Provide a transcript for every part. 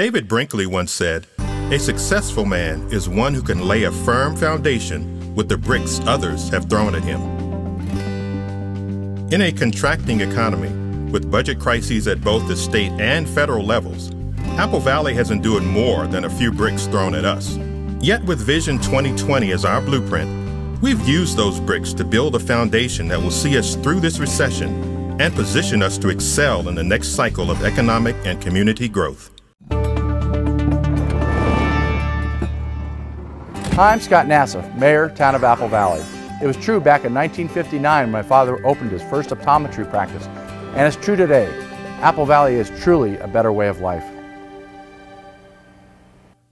David Brinkley once said, "A successful man is one who can lay a firm foundation with the bricks others have thrown at him." In a contracting economy, with budget crises at both the state and federal levels, Apple Valley has endured more than a few bricks thrown at us. Yet with Vision 2020 as our blueprint, we've used those bricks to build a foundation that will see us through this recession and position us to excel in the next cycle of economic and community growth. Hi, I'm Scott Nassif, Mayor, Town of Apple Valley. It was true back in 1959 when my father opened his first optometry practice, and it's true today. Apple Valley is truly a better way of life.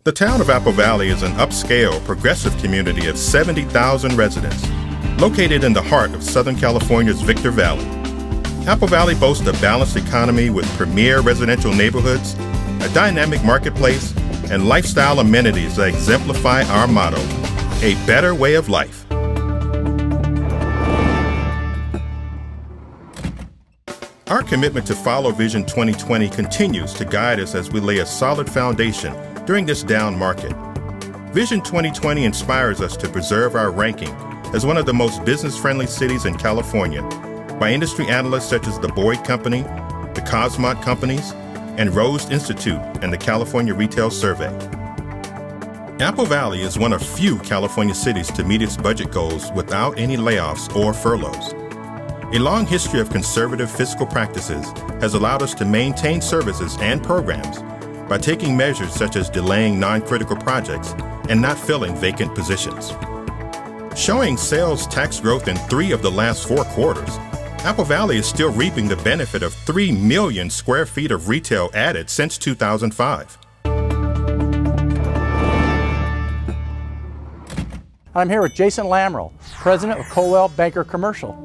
The town of Apple Valley is an upscale, progressive community of 70,000 residents, located in the heart of Southern California's Victor Valley. Apple Valley boasts a balanced economy with premier residential neighborhoods, a dynamic marketplace, and lifestyle amenities that exemplify our motto, a better way of life. Our commitment to follow Vision 2020 continues to guide us as we lay a solid foundation during this down market. Vision 2020 inspires us to preserve our ranking as one of the most business-friendly cities in California by industry analysts such as the Boyd Company, the Cosmont Companies, and Rose Institute and the California Retail Survey. Apple Valley is one of few California cities to meet its budget goals without any layoffs or furloughs. A long history of conservative fiscal practices has allowed us to maintain services and programs by taking measures such as delaying non-critical projects and not filling vacant positions. Showing sales tax growth in 3 of the last 4 quarters, Apple Valley is still reaping the benefit of 3 million square feet of retail added since 2005. I'm here with Jason Lamrell, President of Colwell Banker Commercial.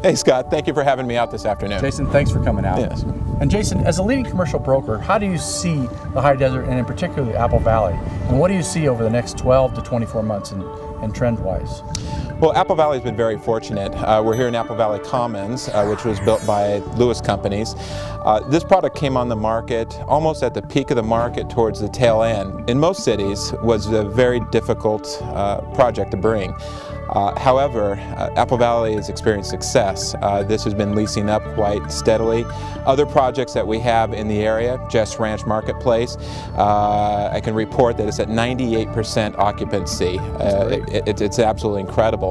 Hey Scott, thank you for having me out this afternoon. Jason, thanks for coming out. Yes. And Jason, as a leading commercial broker, how do you see the High Desert and in particular the Apple Valley? And what do you see over the next 12 to 24 months and trend-wise? Well, Apple Valley has been very fortunate. We're here in Apple Valley Commons, which was built by Lewis Companies. This product came on the market almost at the peak of the market towards the tail end. In most cities, was a very difficult project to bring. However, Apple Valley has experienced success. This has been leasing up quite steadily. Other projects that we have in the area, Jess Ranch Marketplace, I can report that it's at 98% occupancy. It's absolutely incredible.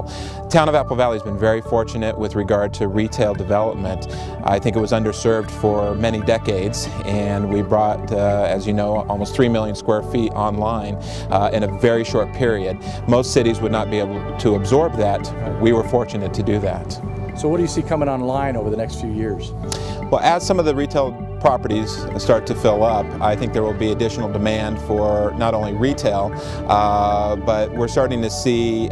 Town of Apple Valley has been very fortunate with regard to retail development. I think it was underserved for many decades, and we brought, as you know, almost 3 million square feet online in a very short period. Most cities would not be able to absorb that. We were fortunate to do that. So what do you see coming online over the next few years? Well, as some of the retail properties start to fill up, I think there will be additional demand for not only retail, but we're starting to see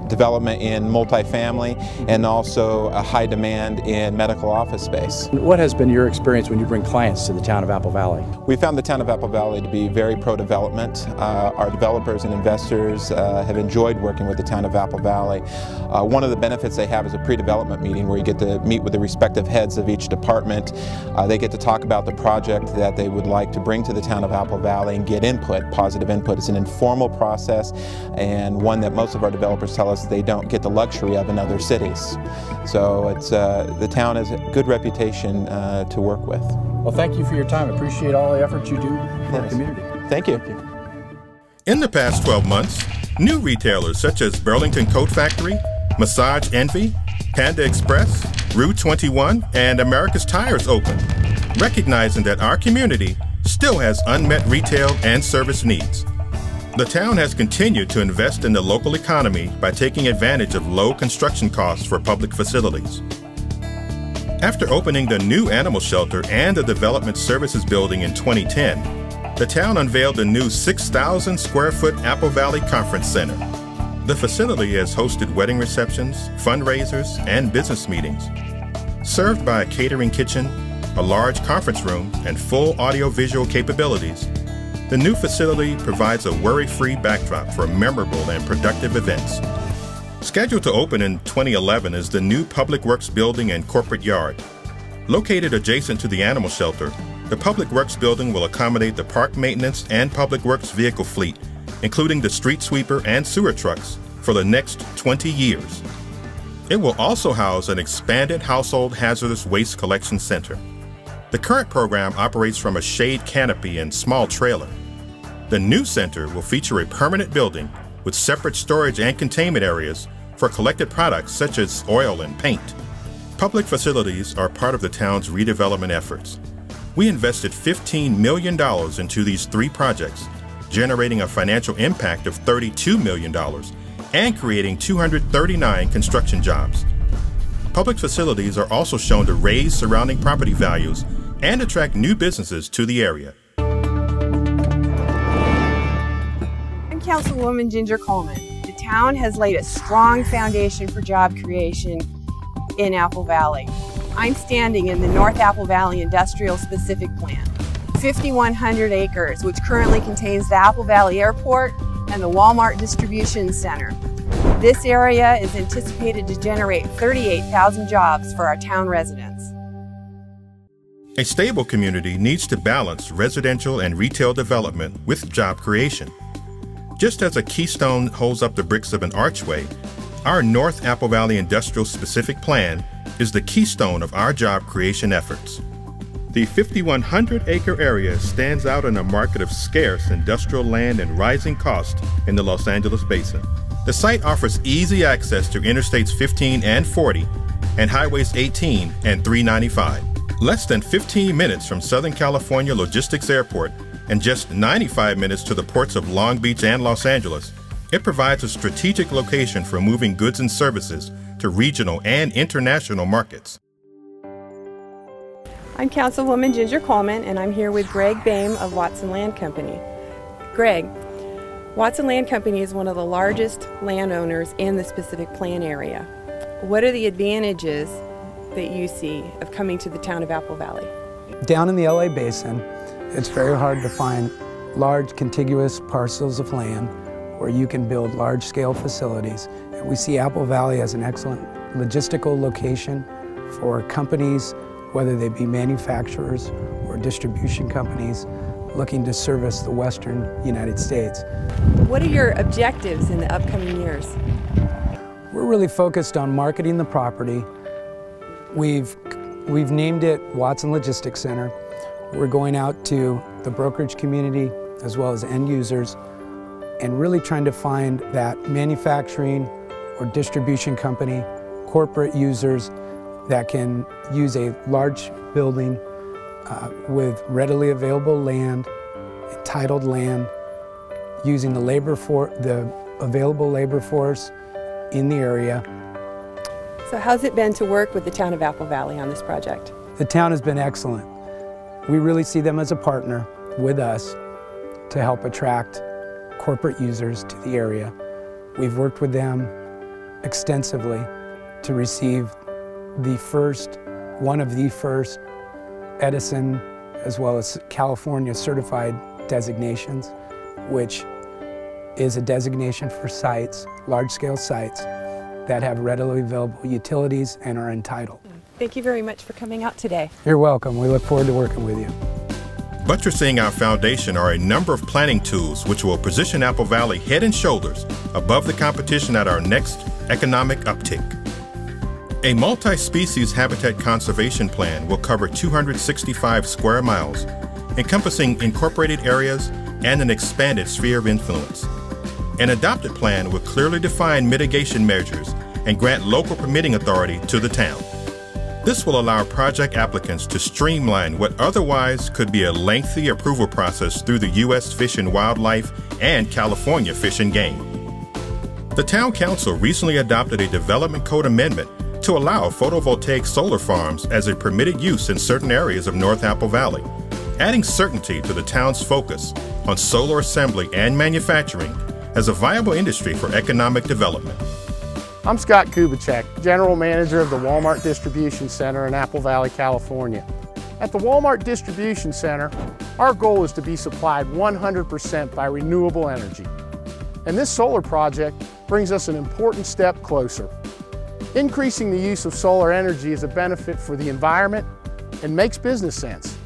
development in multifamily and also a high demand in medical office space. What has been your experience when you bring clients to the town of Apple Valley? We found the town of Apple Valley to be very pro-development. Our developers and investors have enjoyed working with the town of Apple Valley. One of the benefits they have is a pre-development meeting where you get to meet with the respective heads of each department. They get to talk about the project that they would like to bring to the town of Apple Valley and get input, positive input. It's an informal process and one that most of our developers tell us they don't get the luxury of in other cities. So it's, the town has a good reputation to work with. Well, thank you for your time. Appreciate all the efforts you do for the community. Thank you. In the past 12 months, new retailers such as Burlington Coat Factory, Massage Envy, Panda Express, Route 21, and America's Tires opened, recognizing that our community still has unmet retail and service needs. The town has continued to invest in the local economy by taking advantage of low construction costs for public facilities. After opening the new animal shelter and the development services building in 2010, the town unveiled a new 6,000 square foot Apple Valley Conference Center. The facility has hosted wedding receptions, fundraisers, and business meetings. Served by a catering kitchen, a large conference room, and full audio-visual capabilities, the new facility provides a worry-free backdrop for memorable and productive events. Scheduled to open in 2011 is the new Public Works building and corporate yard. Located adjacent to the animal shelter, The Public Works building will accommodate the park maintenance and Public Works vehicle fleet, including the street sweeper and sewer trucks, for the next 20 years. It will also house an expanded household hazardous waste collection center. The current program operates from a shade canopy and small trailer. The new center will feature a permanent building with separate storage and containment areas for collected products such as oil and paint. Public facilities are part of the town's redevelopment efforts. We invested $15 million into these 3 projects, generating a financial impact of $32 million and creating 239 construction jobs. Public facilities are also shown to raise surrounding property values and attract new businesses to the area. I'm Councilwoman Ginger Coleman. The town has laid a strong foundation for job creation in Apple Valley. I'm standing in the North Apple Valley Industrial Specific Plan, 5,100 acres, which currently contains the Apple Valley Airport and the Walmart Distribution Center. This area is anticipated to generate 38,000 jobs for our town residents. A stable community needs to balance residential and retail development with job creation. Just as a keystone holds up the bricks of an archway, our North Apple Valley Industrial Specific Plan is the keystone of our job creation efforts. The 5,100-acre area stands out in a market of scarce industrial land and rising costs in the Los Angeles basin. The site offers easy access to Interstates 15 and 40 and Highways 18 and 395. Less than 15 minutes from Southern California Logistics Airport and just 95 minutes to the ports of Long Beach and Los Angeles, it provides a strategic location for moving goods and services to regional and international markets. I'm Councilwoman Ginger Coleman, and I'm here with Greg Boehm of Watson Land Company. Greg, Watson Land Company is one of the largest landowners in the Specific Plan area. What are the advantages that you see of coming to the town of Apple Valley? Down in the LA basin, it's very hard to find large contiguous parcels of land where you can build large-scale facilities. And we see Apple Valley as an excellent logistical location for companies, whether they be manufacturers or distribution companies, looking to service the western United States. What are your objectives in the upcoming years? We're really focused on marketing the property. We've named it Watson Logistics Center. We're going out to the brokerage community as well as end users and really trying to find that manufacturing or distribution company, corporate users that can use a large building with readily available land, entitled land, using the available labor force in the area. So how's it been to work with the town of Apple Valley on this project? The town has been excellent. We really see them as a partner with us to help attract corporate users to the area. We've worked with them extensively to receive one of the first Edison as well as California certified designations, which is a designation for sites, large-scale sites, that have readily available utilities and are entitled. Thank you very much for coming out today. You're welcome. We look forward to working with you. Buttressing our foundation are a number of planning tools which will position Apple Valley head and shoulders above the competition at our next economic uptick. A multi-species habitat conservation plan will cover 265 square miles, encompassing incorporated areas and an expanded sphere of influence. An adopted plan will clearly define mitigation measures and grant local permitting authority to the town. This will allow project applicants to streamline what otherwise could be a lengthy approval process through the U.S. Fish and Wildlife and California Fish and Game. The Town Council recently adopted a development code amendment to allow photovoltaic solar farms as a permitted use in certain areas of North Apple Valley, adding certainty to the town's focus on solar assembly and manufacturing as a viable industry for economic development. I'm Scott Kubicek, General Manager of the Walmart Distribution Center in Apple Valley, California. At the Walmart Distribution Center, our goal is to be supplied 100% by renewable energy. And this solar project brings us an important step closer. Increasing the use of solar energy is a benefit for the environment and makes business sense.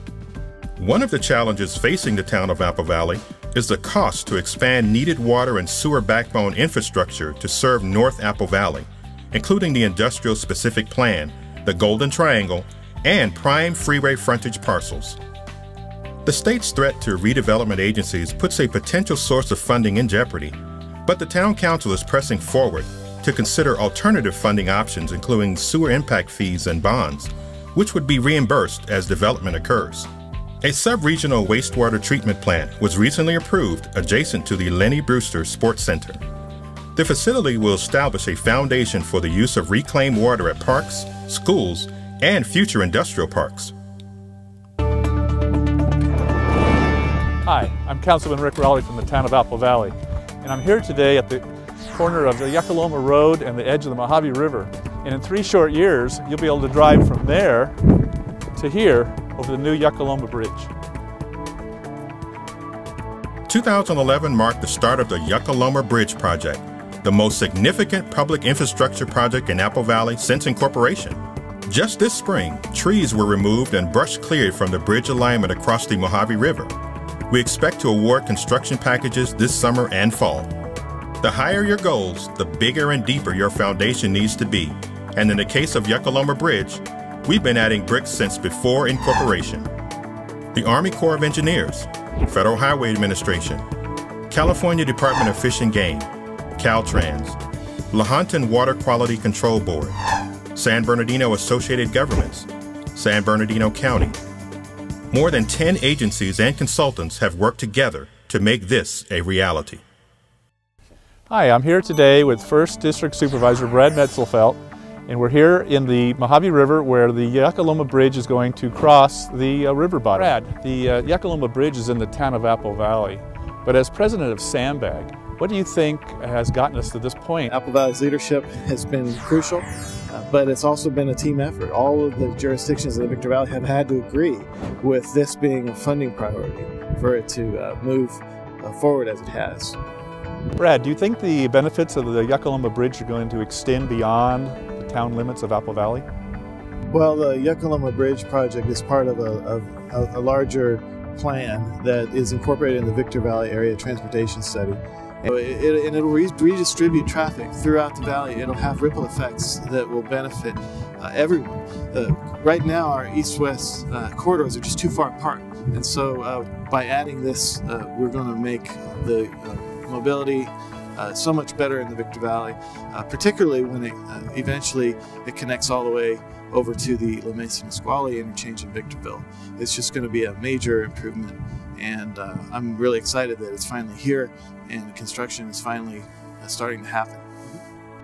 One of the challenges facing the town of Apple Valley is the cost to expand needed water and sewer backbone infrastructure to serve North Apple Valley, including the industrial specific plan, the Golden Triangle, and prime freeway frontage parcels. The state's threat to redevelopment agencies puts a potential source of funding in jeopardy, but the town council is pressing forward to consider alternative funding options, including sewer impact fees and bonds, which would be reimbursed as development occurs. A sub-regional wastewater treatment plant was recently approved adjacent to the Lenny Brewster Sports Center. The facility will establish a foundation for the use of reclaimed water at parks, schools, and future industrial parks. Hi, I'm Councilman Rick Rowley from the town of Apple Valley, and I'm here today at the corner of the Yuckaloma Road and the edge of the Mojave River. And in 3 short years, you'll be able to drive from there to here over the new Yuckaloma Bridge. 2011 marked the start of the Yuckaloma Bridge project, the most significant public infrastructure project in Apple Valley since incorporation. Just this spring, trees were removed and brush cleared from the bridge alignment across the Mojave River. We expect to award construction packages this summer and fall. The higher your goals, the bigger and deeper your foundation needs to be. And in the case of Yuckaloma Bridge, we've been adding bricks since before incorporation. The Army Corps of Engineers, Federal Highway Administration, California Department of Fish and Game, Caltrans, Lahontan Water Quality Control Board, San Bernardino Associated Governments, San Bernardino County. More than 10 agencies and consultants have worked together to make this a reality. Hi, I'm here today with 1st District Supervisor Brad Metzelfelt, and we're here in the Mojave River where the Yuckaloma Bridge is going to cross the river bottom. Brad, the Yuckaloma Bridge is in the town of Apple Valley, but as president of Sandbag, what do you think has gotten us to this point? Apple Valley's leadership has been crucial, but it's also been a team effort. All of the jurisdictions in the Victor Valley have had to agree with this being a funding priority for it to move forward as it has. Brad, do you think the benefits of the Yuckaloma Bridge are going to extend beyond the town limits of Apple Valley? Well, the Yuckaloma Bridge project is part of a larger plan that is incorporated in the Victor Valley Area Transportation Study. And it'll redistribute traffic throughout the valley. It'll have ripple effects that will benefit everyone. Right now, our east-west corridors are just too far apart. And so by adding this, we're going to make the mobility so much better in the Victor Valley, particularly when eventually it connects all the way over to the La Mesa Nisqually interchange in Victorville. It's just going to be a major improvement, and I'm really excited that it's finally here and construction is finally starting to happen.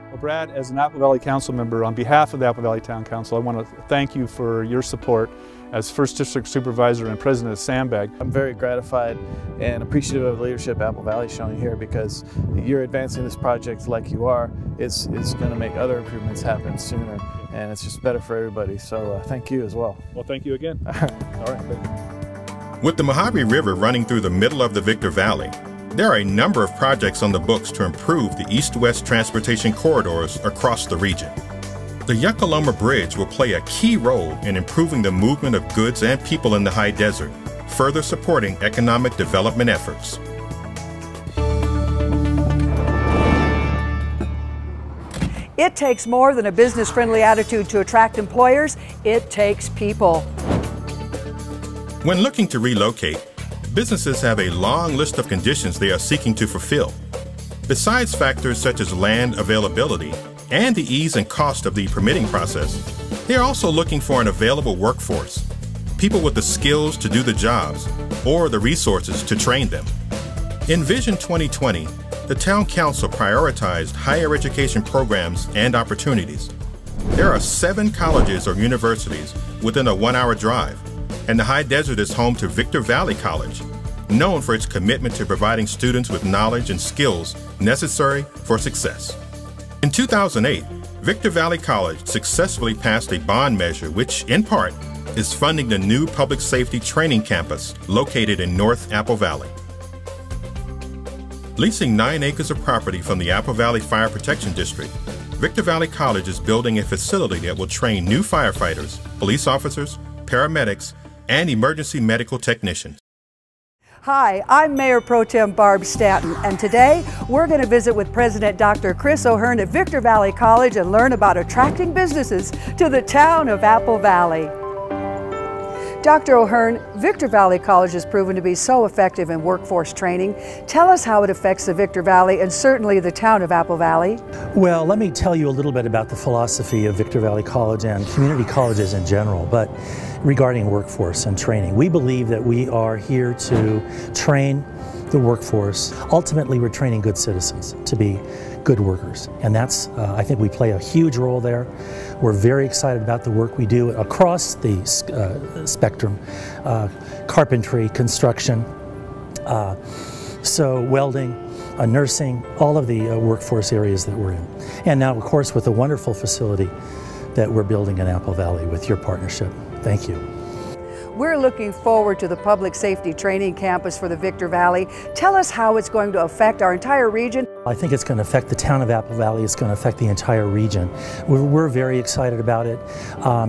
Well, Brad, as an Apple Valley Council member, on behalf of the Apple Valley Town Council, I want to thank you for your support as 1st District Supervisor and President of Sandbag. I'm very gratified and appreciative of the leadership Apple Valley is showing here, because you're advancing this project like you are. It's going to make other improvements happen sooner, and it's just better for everybody. So thank you as well. Well, thank you again. All right. Thank you. With the Mojave River running through the middle of the Victor Valley, there are a number of projects on the books to improve the east-west transportation corridors across the region. The Yuckaloma Bridge will play a key role in improving the movement of goods and people in the high desert, further supporting economic development efforts. It takes more than a business-friendly attitude to attract employers. It takes people. When looking to relocate, businesses have a long list of conditions they are seeking to fulfill. Besides factors such as land availability and the ease and cost of the permitting process, they are also looking for an available workforce, people with the skills to do the jobs or the resources to train them. In Vision 2020, the Town Council prioritized higher education programs and opportunities. There are 7 colleges or universities within a 1-hour drive, and the High Desert is home to Victor Valley College, known for its commitment to providing students with knowledge and skills necessary for success. In 2008, Victor Valley College successfully passed a bond measure which, in part, is funding the new public safety training campus located in North Apple Valley. Leasing 9 acres of property from the Apple Valley Fire Protection District, Victor Valley College is building a facility that will train new firefighters, police officers, paramedics, and emergency medical technicians. Hi, I'm Mayor Pro Tem Barb Stanton, and today we're going to visit with President Dr. Chris O'Hearn at Victor Valley College and learn about attracting businesses to the town of Apple Valley. Dr. O'Hearn, Victor Valley College has proven to be so effective in workforce training. Tell us how it affects the Victor Valley and certainly the town of Apple Valley. Well, let me tell you a little bit about the philosophy of Victor Valley College and community colleges in general, but regarding workforce and training. We believe that we are here to train the workforce. Ultimately, we're training good citizens to be good workers, and that's, I think we play a huge role there. We're very excited about the work we do across the spectrum, carpentry, construction, so welding, nursing, all of the workforce areas that we're in. And now, of course, with the wonderful facility that we're building in Apple Valley with your partnership. Thank you. We're looking forward to the public safety training campus for the Victor Valley. Tell us how it's going to affect our entire region. I think it's going to affect the town of Apple Valley. It's going to affect the entire region. We're very excited about it.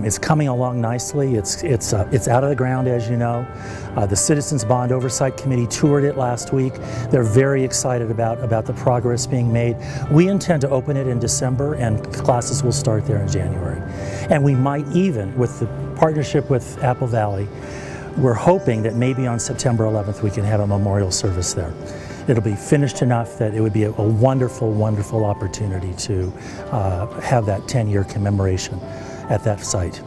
It's coming along nicely. It's out of the ground, as you know. The Citizens Bond Oversight Committee toured it last week. They're very excited about the progress being made. We intend to open it in December, and classes will start there in January. And we might even, with the partnership with Apple Valley, we're hoping that maybe on September 11th we can have a memorial service there. It'll be finished enough that it would be a wonderful, wonderful opportunity to have that 10-year commemoration at that site.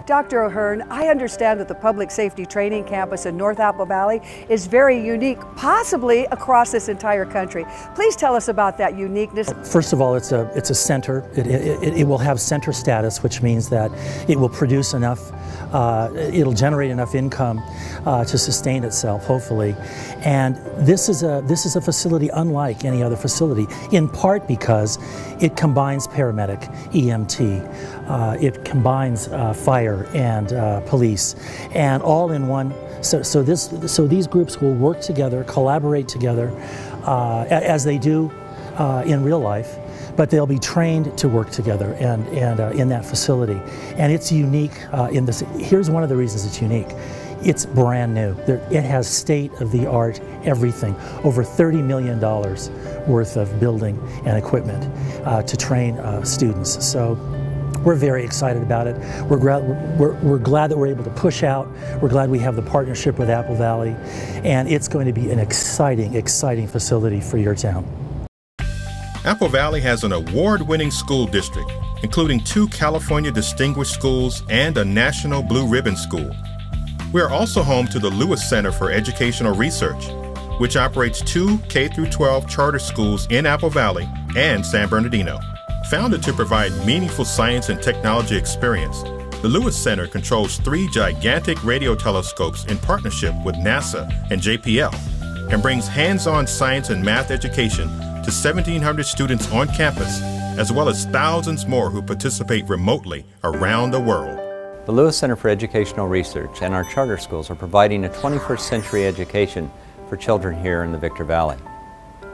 Dr. O'Hearn, I understand that the public safety training campus in North Apple Valley is very unique, possibly across this entire country. Please tell us about that uniqueness. First of all, it's a center. It will have center status, which means that it will produce enough, it'll generate enough income to sustain itself, hopefully. And this is a facility unlike any other facility, in part because it combines paramedic, EMT, it combines fire and police, and all in one. So these groups will work together, collaborate together, as they do in real life, but they'll be trained to work together and in that facility. And it's unique in this. Here's one of the reasons it's unique. It's brand new. It has state-of-the-art everything, over $30 million worth of building and equipment to train students. So we're very excited about it. We're glad that we're able to push out. We're glad we have the partnership with Apple Valley, and it's going to be an exciting, exciting facility for your town. Apple Valley has an award-winning school district, including 2 California Distinguished Schools and a National Blue Ribbon School. We are also home to the Lewis Center for Educational Research, which operates 2 K-12 charter schools in Apple Valley and San Bernardino. Founded to provide meaningful science and technology experience, the Lewis Center controls 3 gigantic radio telescopes in partnership with NASA and JPL, and brings hands-on science and math education to 1,700 students on campus, as well as thousands more who participate remotely around the world. The Lewis Center for Educational Research and our charter schools are providing a 21st century education for children here in the Victor Valley.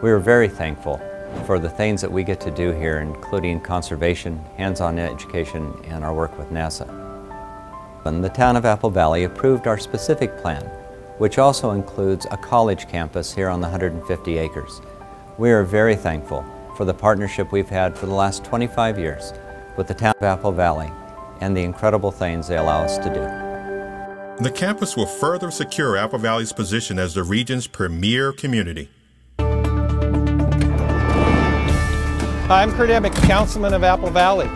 We are very thankful for the things that we get to do here, including conservation, hands-on education, and our work with NASA. And the town of Apple Valley approved our specific plan, which also includes a college campus here on the 150 acres. We are very thankful for the partnership we've had for the last 25 years with the town of Apple Valley and the incredible things they allow us to do. The campus will further secure Apple Valley's position as the region's premier community. Hi, I'm Kurt Emick, Councilman of Apple Valley.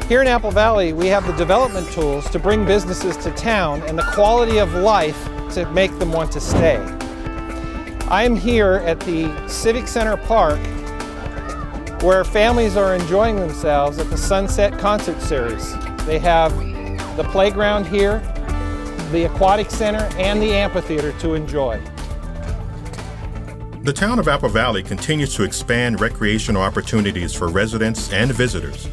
Here in Apple Valley, we have the development tools to bring businesses to town and the quality of life to make them want to stay. I'm here at the Civic Center Park where families are enjoying themselves at the Sunset Concert Series. They have the playground here, the aquatic center, and the amphitheater to enjoy. The town of Apple Valley continues to expand recreational opportunities for residents and visitors.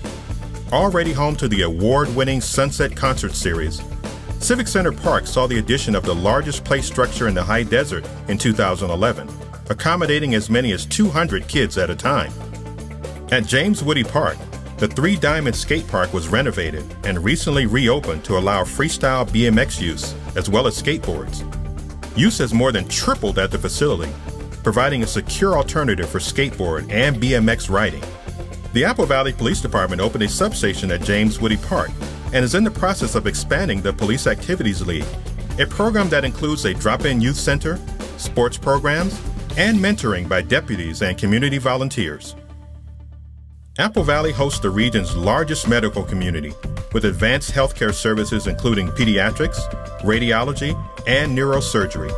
Already home to the award-winning Sunset Concert Series, Civic Center Park saw the addition of the largest play structure in the high desert in 2011, accommodating as many as 200 kids at a time. At James Woody Park, the Three Diamond Skate Park was renovated and recently reopened to allow freestyle BMX use as well as skateboards. Use has more than tripled at the facility, providing a secure alternative for skateboard and BMX riding. The Apple Valley Police Department opened a substation at James Woody Park and is in the process of expanding the Police Activities League, a program that includes a drop-in youth center, sports programs, and mentoring by deputies and community volunteers. Apple Valley hosts the region's largest medical community with advanced healthcare services including pediatrics, radiology, and neurosurgery.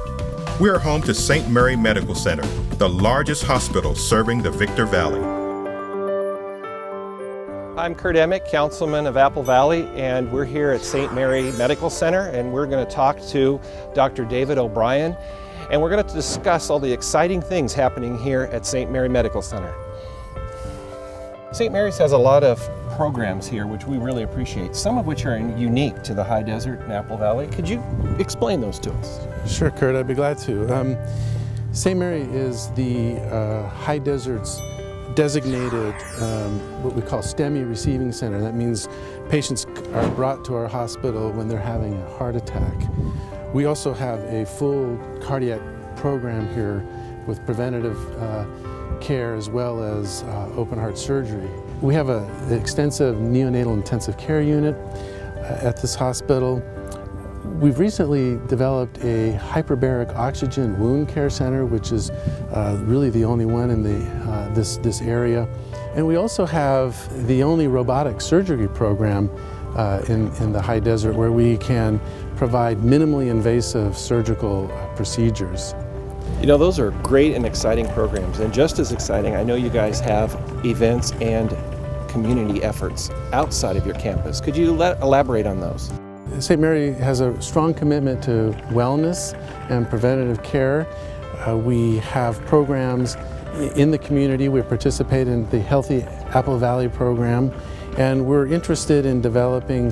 We are home to St. Mary Medical Center, the largest hospital serving the Victor Valley. I'm Kurt Emick, Councilman of Apple Valley, and we're here at St. Mary Medical Center, and we're going to talk to Dr. David O'Brien, and we're going to discuss all the exciting things happening here at St. Mary Medical Center. St. Mary's has a lot of programs here which we really appreciate, some of which are unique to the high desert in Apple Valley. Could you explain those to us? Sure, Kurt, I'd be glad to. St. Mary is the high desert's designated what we call STEMI receiving center. That means patients are brought to our hospital when they're having a heart attack. We also have a full cardiac program here with preventative care as well as open heart surgery. We have an extensive neonatal intensive care unit at this hospital. We've recently developed a hyperbaric oxygen wound care center, which is really the only one in this area. And we also have the only robotic surgery program in the high desert where we can provide minimally invasive surgical procedures. You know, those are great and exciting programs, and just as exciting, I know you guys have events and community efforts outside of your campus. Could you elaborate on those? St. Mary has a strong commitment to wellness and preventative care. We have programs in the community. We participate in the Healthy Apple Valley program, and we're interested in developing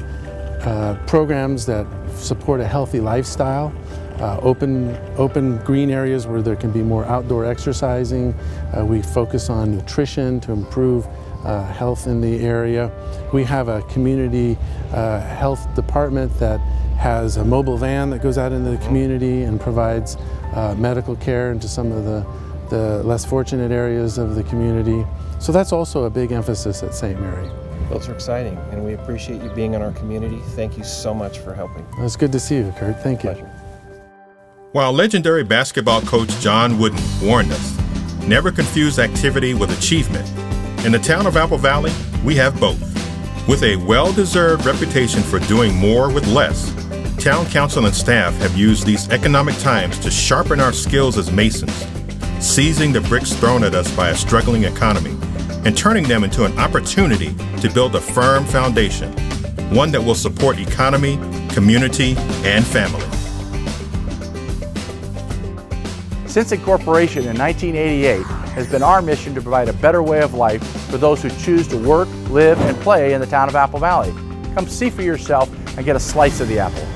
programs that support a healthy lifestyle. Open green areas where there can be more outdoor exercising. We focus on nutrition to improve health in the area. We have a community health department that has a mobile van that goes out into the community and provides medical care into some of the less fortunate areas of the community. So that's also a big emphasis at St. Mary. Those are exciting, and we appreciate you being in our community. Thank you so much for helping. It's good to see you, Kurt. Thank you. Pleasure. While legendary basketball coach John Wooden warned us, never confuse activity with achievement, in the town of Apple Valley, we have both. With a well-deserved reputation for doing more with less, town council and staff have used these economic times to sharpen our skills as masons, seizing the bricks thrown at us by a struggling economy and turning them into an opportunity to build a firm foundation, one that will support economy, community, and family. Since incorporation in 1988, it has been our mission to provide a better way of life for those who choose to work, live, and play in the town of Apple Valley. Come see for yourself and get a slice of the apple.